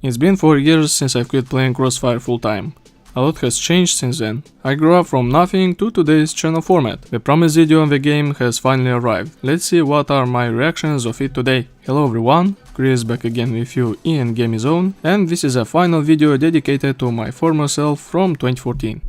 It's been 4 years since I quit playing CrossFire full time. A lot has changed since then. I grew up from nothing to today's channel format. The promised video on the game has finally arrived. Let's see what are my reactions of it today. Hello everyone, Chris back again with you in Gaming Zone, and this is a final video dedicated to my former self from 2014.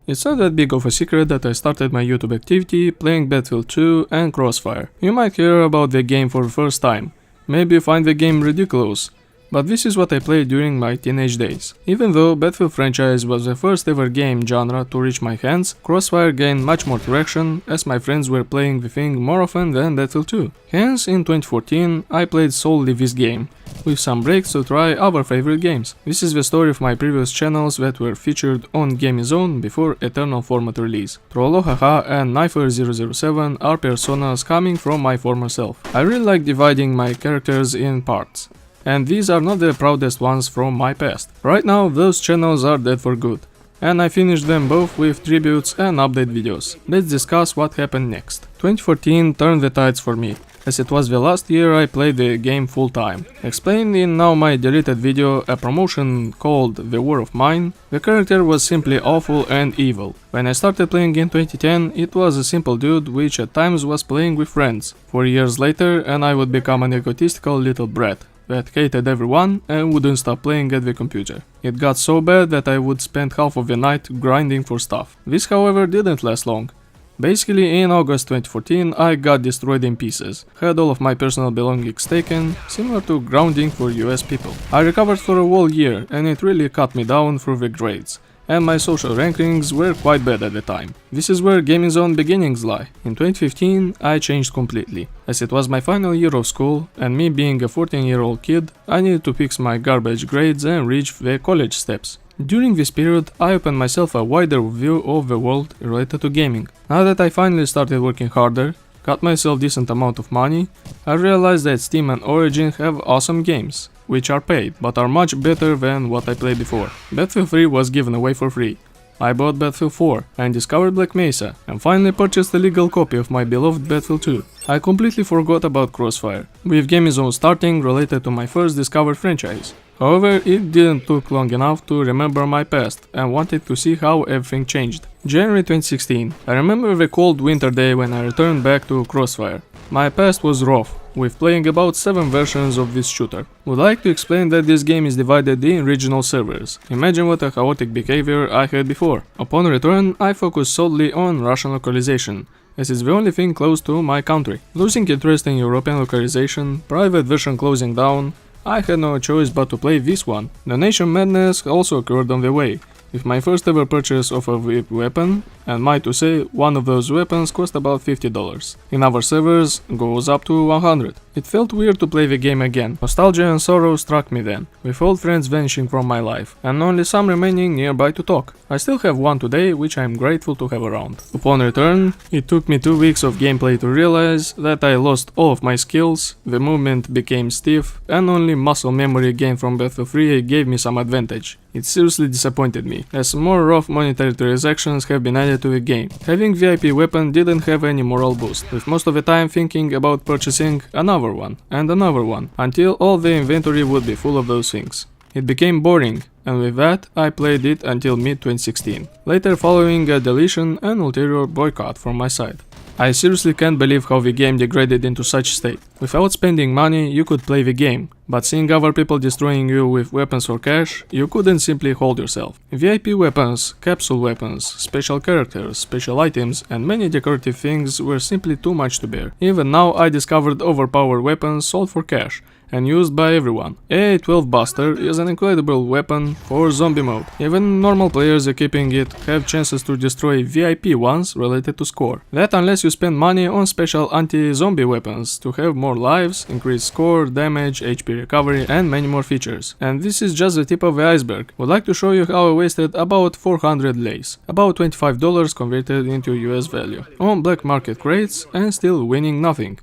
It's not that big of a secret that I started my YouTube activity playing Battlefield 2 and CrossFire. You might hear about the game for the first time, maybe find the game ridiculous, but this is what I played during my teenage days. Even though Battlefield franchise was the first ever game genre to reach my hands, CrossFire gained much more traction as my friends were playing the thing more often than Battlefield 2. Hence, in 2014, I played solely this game, with some breaks to try other favorite games. This is the story of my previous channels that were featured on Gaming Zone before Eternal format release. Trollhaha and Knifer007 are personas coming from my former self. I really like dividing my characters in parts, and these are not the proudest ones from my past. Right now those channels are dead for good, and I finished them both with tributes and update videos. Let's discuss what happened next. 2014 turned the tides for me, as it was the last year I played the game full time. Explained in now my deleted video, a promotion called The War of Mine, the character was simply awful and evil. When I started playing in 2010, it was a simple dude which at times was playing with friends. 4 years later and I would become an egotistical little brat that hated everyone and wouldn't stop playing at the computer. It got so bad that I would spend half of the night grinding for stuff. This however didn't last long. Basically in August 2014 I got destroyed in pieces, had all of my personal belongings taken, similar to grounding for US people. I recovered for a whole year and it really cut me down through the grades, and my social rankings were quite bad at the time. This is where Gaming Zone beginnings lie. In 2015 I changed completely, as it was my final year of school and me being a 14-year-old kid, I needed to fix my garbage grades and reach the college steps. During this period I opened myself a wider view of the world related to gaming. Now that I finally started working harder, got myself decent amount of money, I realized that Steam and Origin have awesome games, which are paid, but are much better than what I played before. Battlefield 3 was given away for free. I bought Battlefield 4 and discovered Black Mesa, and finally purchased a legal copy of my beloved Battlefield 2. I completely forgot about CrossFire, with Gaming Zone starting related to my first discovered franchise. However, it didn't took long enough to remember my past and wanted to see how everything changed. January 2016. I remember the cold winter day when I returned back to CrossFire. My past was rough, with playing about 7 versions of this shooter. Would like to explain that this game is divided in regional servers. Imagine what a chaotic behavior I had before. Upon return, I focused solely on Russian localization, as it's the only thing close to my country. Losing interest in European localization, private version closing down, I had no choice but to play this one. Donation madness also occurred on the way, with my first ever purchase of a VIP weapon, and might to say, one of those weapons cost about $50. In other servers, goes up to 100. It felt weird to play the game again. Nostalgia and sorrow struck me then, with old friends vanishing from my life, and only some remaining nearby to talk. I still have one today, which I am grateful to have around. Upon return, it took me 2 weeks of gameplay to realize that I lost all of my skills, the movement became stiff, and only muscle memory gained from Battlefield 3 gave me some advantage. It seriously disappointed me, as more rough monetary transactions have been added to the game. Having VIP weapon didn't have any moral boost, with most of the time thinking about purchasing another one, and another one, until all the inventory would be full of those things. It became boring, and with that I played it until mid-2016, later following a deletion and ulterior boycott from my side. I seriously can't believe how the game degraded into such state. Without spending money you could play the game, but seeing other people destroying you with weapons or cash, you couldn't simply hold yourself. VIP weapons, capsule weapons, special characters, special items and many decorative things were simply too much to bear. Even now I discovered overpowered weapons sold for cash and used by everyone. AA-12 Buster is an incredible weapon for zombie mode. Even normal players equipping it have chances to destroy VIP ones related to score. That unless you spend money on special anti-zombie weapons to have more lives, increased score, damage, HP recovery and many more features. And this is just the tip of the iceberg. Would like to show you how I wasted about 400 lays, about $25 converted into US value, on black market crates and still winning nothing.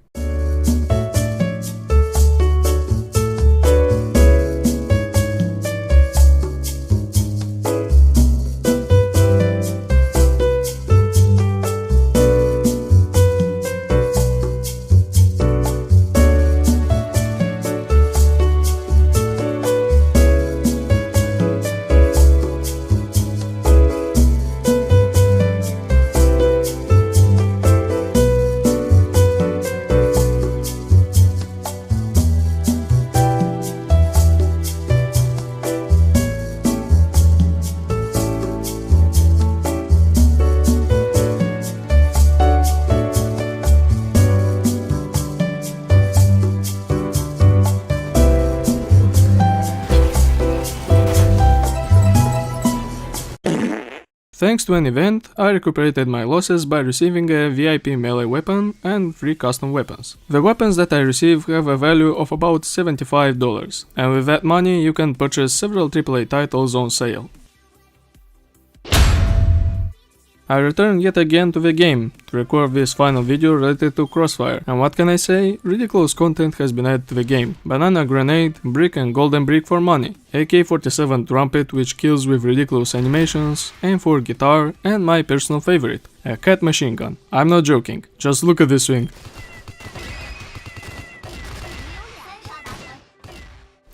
Thanks to an event, I recuperated my losses by receiving a VIP melee weapon and 3 custom weapons. The weapons that I received have a value of about $75, and with that money you can purchase several AAA titles on sale. I returned yet again to the game to record this final video related to CrossFire, and what can I say? Ridiculous content has been added to the game. Banana grenade, brick and golden brick for money, AK-47 trumpet which kills with ridiculous animations, M4 guitar, and my personal favorite, a cat machine gun. I'm not joking, just look at this thing.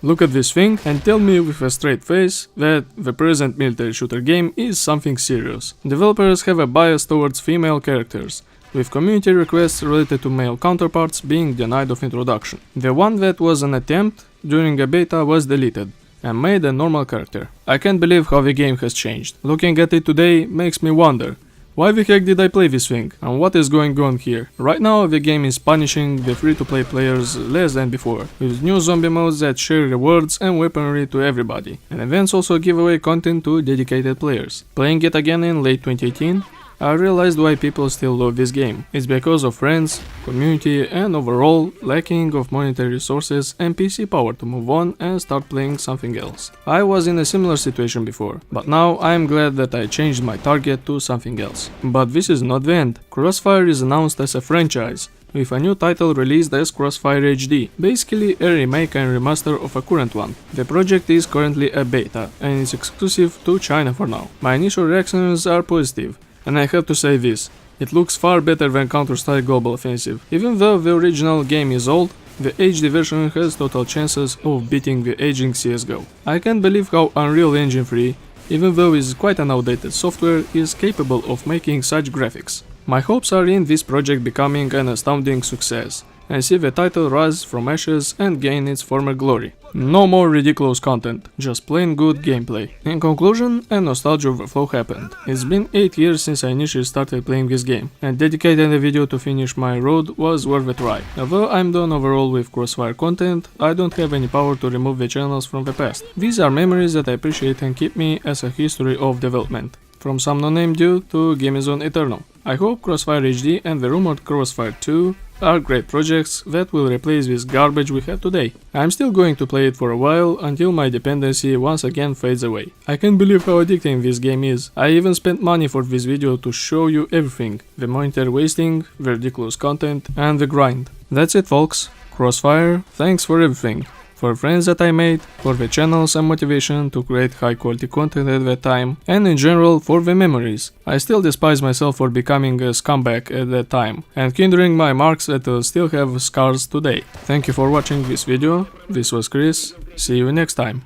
Look at this thing and tell me with a straight face that the present military shooter game is something serious. Developers have a bias towards female characters, with community requests related to male counterparts being denied of introduction. The one that was an attempt during a beta was deleted and made a normal character. I can't believe how the game has changed. Looking at it today makes me wonder, why the heck did I play this thing, and what is going on here? Right now the game is punishing the free-to-play players less than before, with new zombie modes that share rewards and weaponry to everybody, and events also give away content to dedicated players. Playing it again in late 2018, I realized why people still love this game. It's because of friends, community, and overall lacking of monetary resources and PC power to move on and start playing something else. I was in a similar situation before, but now I am glad that I changed my target to something else. But this is not the end. CrossFire is announced as a franchise, with a new title released as CrossFire HD, basically a remake and remaster of a current one. The project is currently a beta, and is exclusive to China for now. My initial reactions are positive, and I have to say this, it looks far better than Counter-Strike Global Offensive. Even though the original game is old, the HD version has total chances of beating the aging CSGO. I can't believe how Unreal Engine 3, even though it's quite an outdated software, is capable of making such graphics. My hopes are in this project becoming an astounding success, and see the title rise from ashes and gain its former glory. No more ridiculous content, just plain good gameplay. In conclusion, a nostalgia overflow happened. It's been 8 years since I initially started playing this game, and dedicating a video to finish my road was worth a try. Although I'm done overall with CrossFire content, I don't have any power to remove the channels from the past. These are memories that I appreciate and keep me as a history of development. From some no-name dude to Gaming Zone Eternal. I hope CrossFire HD and the rumored CrossFire 2 are great projects that will replace this garbage we have today. I'm still going to play it for a while until my dependency once again fades away. I can't believe how addicting this game is. I even spent money for this video to show you everything. The monetary wasting, the ridiculous content, and the grind. That's it folks. CrossFire, thanks for everything. For friends that I made, for the channels and motivation to create high quality content at that time, and in general for the memories. I still despise myself for becoming a scumbag at that time, and kindling my marks that still have scars today. Thank you for watching this video, this was Chris, see you next time.